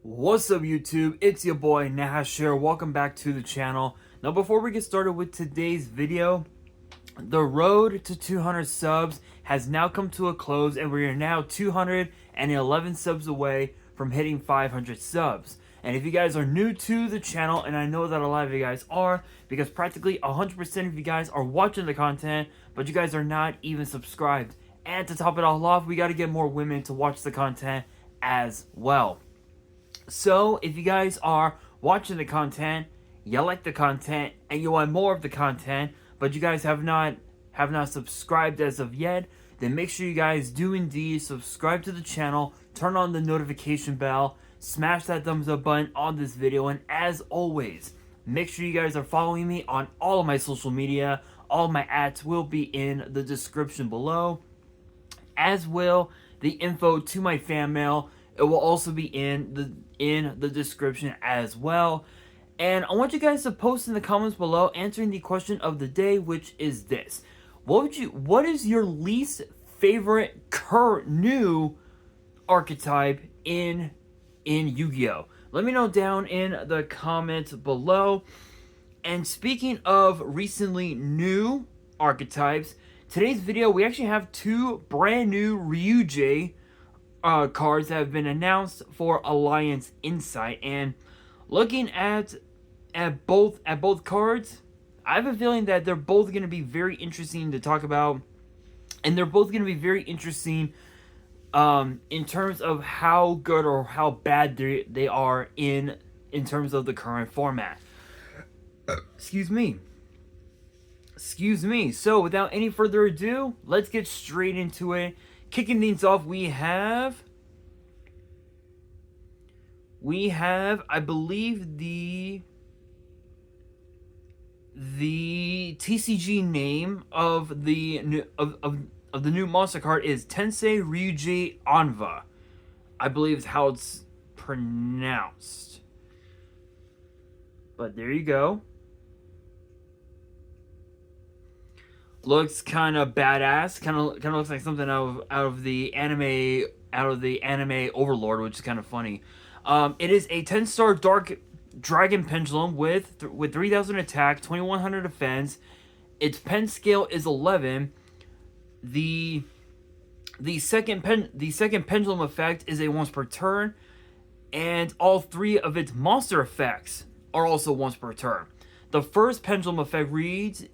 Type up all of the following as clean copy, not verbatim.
What's up YouTube, it's your boy Nash here, welcome back to the channel. Now before we get started with today's video, the road to 200 subs has now come to a close and we are now 211 subs away from hitting 500 subs. And if you guys are new to the channel, and I know that a lot of you guys are, because practically 100% of you guys are watching the content, but you guys are not even subscribed. And to top it all off, we got to get more women to watch the content as well. So, if you guys are watching the content, you like the content, and you want more of the content, but you guys have not subscribed as of yet, then make sure you guys do indeed subscribe to the channel, turn on the notification bell, smash that thumbs up button on this video, and as always, make sure you guys are following me on all of my social media. All of my ads will be in the description below, as will the info to my fan mail. It will also be in the description as well. And I want you guys to post in the comments below answering the question of the day, which is this. What is your least favorite current new archetype in Yu-Gi-Oh? Let me know down in the comments below. And speaking of recently new archetypes, today's video we actually have two brand new Ryu-Ge cards that have been announced for Alliance Insight, and looking at both cards, I have a feeling that they're both going to be very interesting to talk about, and they're both going to be very interesting in terms of how good or how bad they are in terms of the current format. Excuse me. So without any further ado, let's get straight into it. Kicking things off, we have, I believe, the TCG name of the new monster card is Tensei Ryu-Ge Anva. I believe is how it's pronounced. But there you go. Looks kind of badass. Kind of looks like something out of the anime Overlord, which is kind of funny. It is a 10-star Dark Dragon Pendulum with 3,000 attack, 2,100 defense. Its pen scale is 11. The second pendulum effect is a once per turn, and all three of its monster effects are also once per turn. The first pendulum effect reads.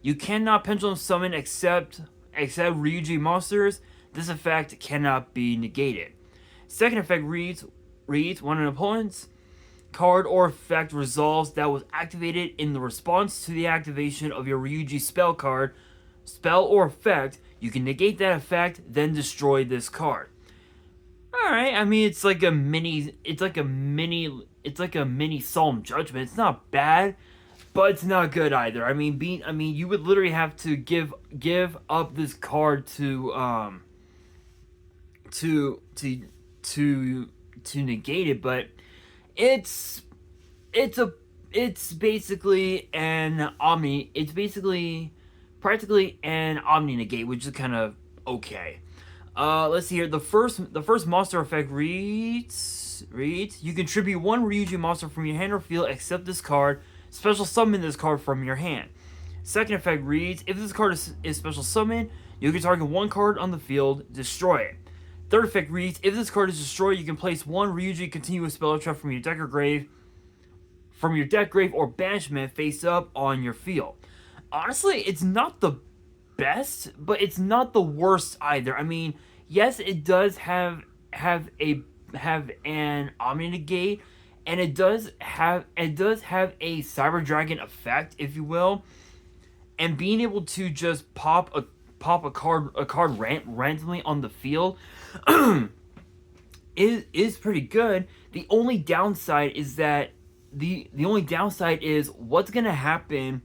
You cannot pendulum summon except Ryu-Ge monsters. This effect cannot be negated. Second effect reads when an opponent's card or effect resolves that was activated in the response to the activation of your Ryu-Ge spell or effect, you can negate that effect, then destroy this card. Alright, I mean it's like a mini Solemn Judgment. It's not bad, but it's not good either. I mean, you would literally have to give up this card to negate it, but it's basically an Omni. It's basically practically an Omni negate, which is kind of okay. Let's see here. The first monster effect reads you contribute one Ryu-Ge monster from your hand or field except this card. Special summon this card from your hand. Second effect reads, if this card is special summoned, you can target one card on the field, destroy it. Third effect reads, if this card is destroyed, you can place one Ryu-Ge continuous spell trap from your deck or grave, or banishment face up on your field. Honestly, it's not the best, but it's not the worst either. I mean, yes, it does have an Omni negate, and it does have a Cyber Dragon effect, if you will, and being able to just pop a card randomly on the field is pretty good. The only downside is that what's gonna happen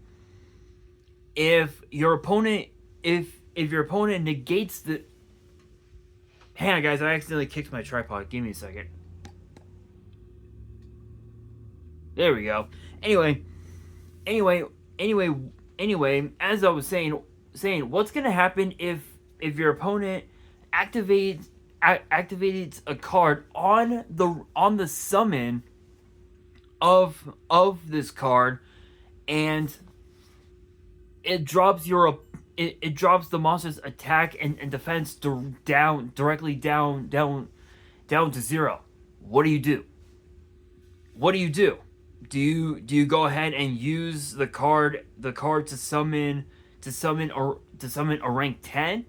if your opponent negates the. Hang on, guys! I accidentally kicked my tripod. Give me a second. There we go. Anyway, as I was saying, what's gonna happen if your opponent activates activates a card on the summon of this card, and it drops it drops the monster's attack and defense directly down to 0. What do you do? What do you do? Do you go ahead and use the card to summon a rank 10?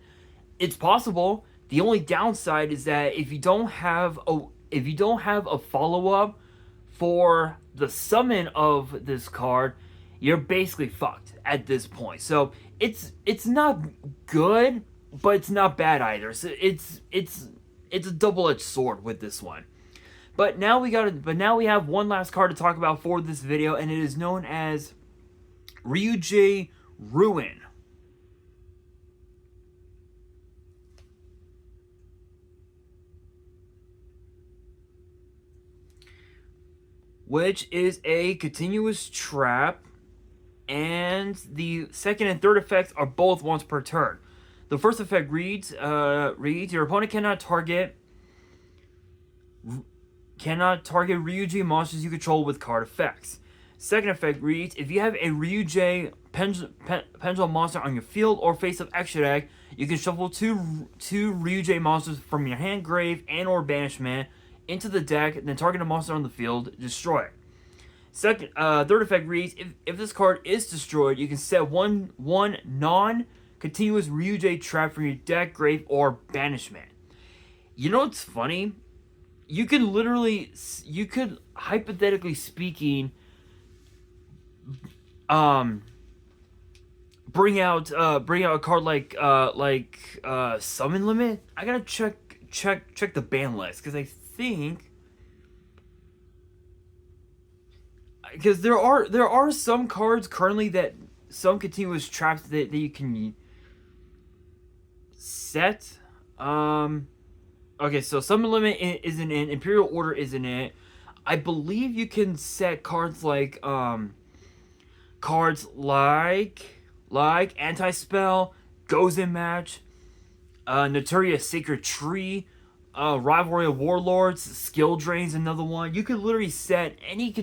It's possible. The only downside is that if you don't have a follow-up for the summon of this card, you're basically fucked at this point. So it's not good, but it's not bad either. So it's a double-edged sword with this one. But now we have one last card to talk about for this video, and it is known as Ryu-Ge Ruin. Which is a continuous trap, and the second and third effects are both once per turn. The first effect reads, your opponent cannot target Ryu-Ge monsters you control with card effects. Second effect reads, if you have a Ryu-Ge pendulum monster on your field or face-up extra deck, you can shuffle two Ryu-Ge monsters from your hand, grave, and or banishment into the deck, then target a monster on the field, destroy it. Third effect reads, if this card is destroyed, you can set one non-continuous Ryu-Ge trap from your deck, grave, or banishment. You know what's funny? You could hypothetically speaking, bring out a card like Summon Limit. I gotta check the ban list, because I think, because there are some cards currently that some continuous traps that you can set. Okay, so Summon Limit isn't in, Imperial Order isn't it. I believe you can set cards like Anti-Spell, Goes in Match, Notorious Sacred Tree, Rivalry of Warlords, Skill Drain's another one. You could literally set any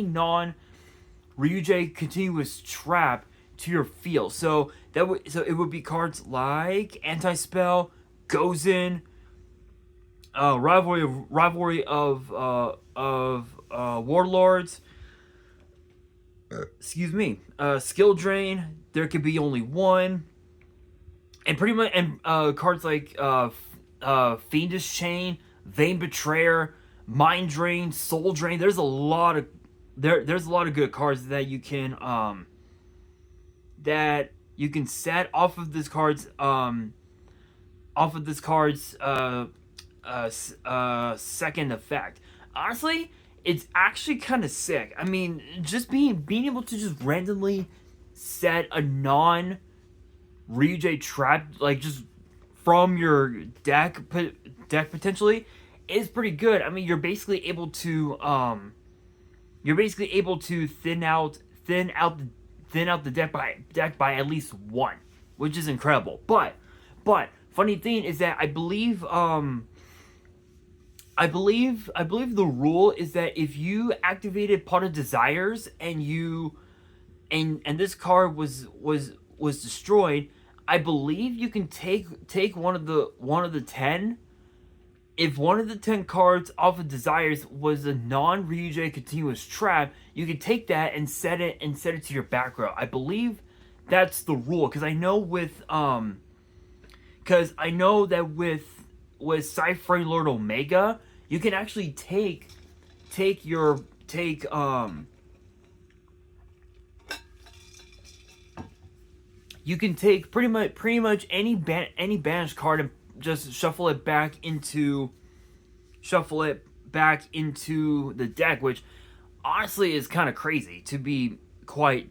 non Ryu-Ge continuous trap to your field. So it would be cards like Anti-Spell, Goes in, Rivalry of Warlords. Excuse me. Skill Drain. There could be only one, and pretty much cards like Fiendish Chain, Vain Betrayer, Mind Drain, Soul Drain. There's a lot of good cards that you can set off of this card's second effect. Honestly, it's actually kind of sick. I mean, just being able to just randomly set a non Ryu-Ge trap, like just from your deck potentially, is pretty good. I mean, you're basically able to thin out the deck by at least one, which is incredible. But funny thing is that I believe the rule is that if you activated Pot of Desires and this card was destroyed, I believe you can take one of the 10. If one of the 10 cards off of Desires was a non-Ryu-Ge continuous trap, you can take that and set it to your back row. I believe that's the rule, because I know that with Cypher Lord Omega, you can actually take you can take pretty much any banished card and just shuffle it back into the deck, which honestly is kind of crazy, to be quite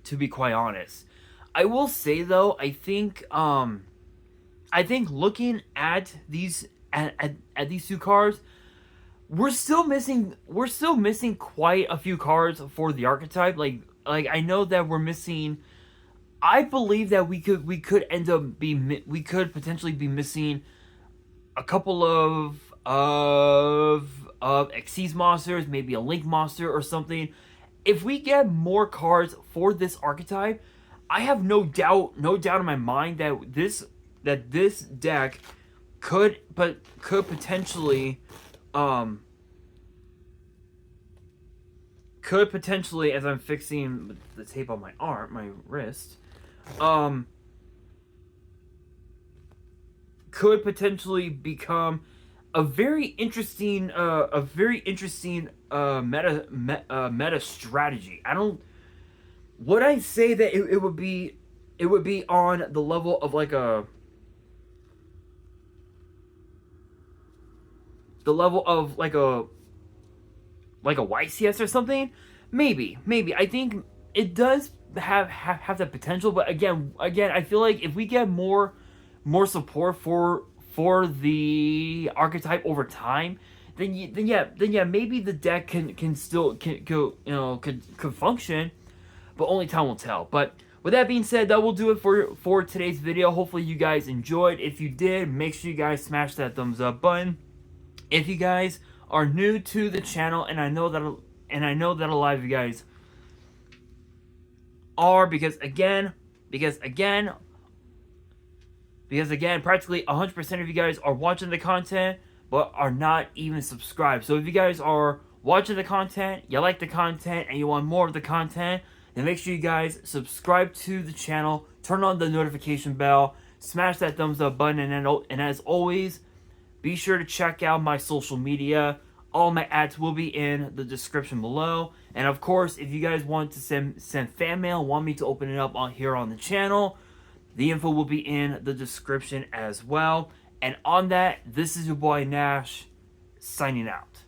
honest. I will say though, I think looking at these two cards, we're still missing quite a few cards for the archetype. Like I know that we're missing. I believe that we could potentially be missing a couple of Xyz monsters, maybe a Link monster or something. If we get more cards for this archetype, I have no doubt in my mind that this deck could potentially as I'm fixing the tape on my wrist, could potentially become a very interesting meta strategy. Would I say that it would be on the level of like a YCS or something? Maybe. I think it does have the potential, but again, I feel like if we get more support for the archetype over time, then yeah, maybe the deck can still could function, but only time will tell. But with that being said, that will do it for today's video. Hopefully you guys enjoyed. If you did, make sure you guys smash that thumbs up button. If you guys are new to the channel, and I know that a lot of you guys are, because again, practically 100% of you guys are watching the content but are not even subscribed. So if you guys are watching the content, you like the content, and you want more of the content, then make sure you guys subscribe to the channel, turn on the notification bell, smash that thumbs up button, and as always, be sure to check out my social media. All my ads will be in the description below. And of course, if you guys want to send fan mail, want me to open it up here on the channel, the info will be in the description as well. And on that, this is your boy Nash, signing out.